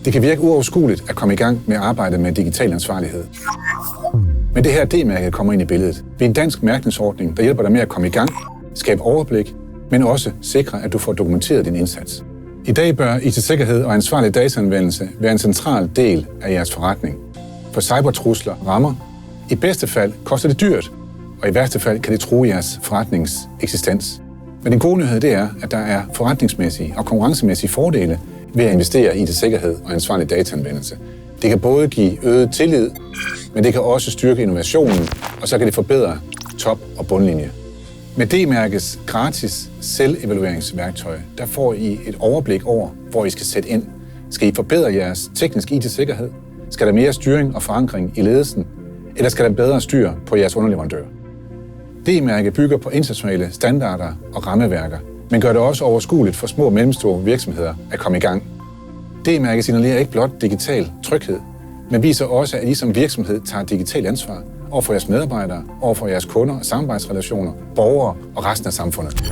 Det kan virke uoverskueligt at komme i gang med arbejdet med digital ansvarlighed. Men det her D-mærke kommer ind i billedet. Det er en dansk mærkningsordning, der hjælper dig med at komme i gang, skabe overblik, men også sikre, at du får dokumenteret din indsats. I dag bør IT-sikkerhed og ansvarlig dataanvendelse være en central del af jeres forretning. For cybertrusler rammer. I bedste fald koster det dyrt, og i værste fald kan det true jeres forretnings eksistens. Men den gode nyhed det er, at der er forretningsmæssige og konkurrencemæssige fordele ved at investere i IT-sikkerhed og ansvarlig dataanvendelse. Det kan både give øget tillid, men det kan også styrke innovationen, og så kan det forbedre top- og bundlinje. Med D-mærkets gratis selvevalueringsværktøj, der får I et overblik over, hvor I skal sætte ind. Skal I forbedre jeres tekniske IT-sikkerhed? Skal der mere styring og forankring i ledelsen? Eller skal der bedre styr på jeres underleverandører? D-mærke bygger på internationale standarder og rammeværker, men gør det også overskueligt for små og mellemstore virksomheder at komme i gang. D-mærke signalerer ikke blot digital tryghed, men viser også, at I som virksomhed tager digital ansvar over for jeres medarbejdere, over for jeres kunder og samarbejdsrelationer, borgere og resten af samfundet.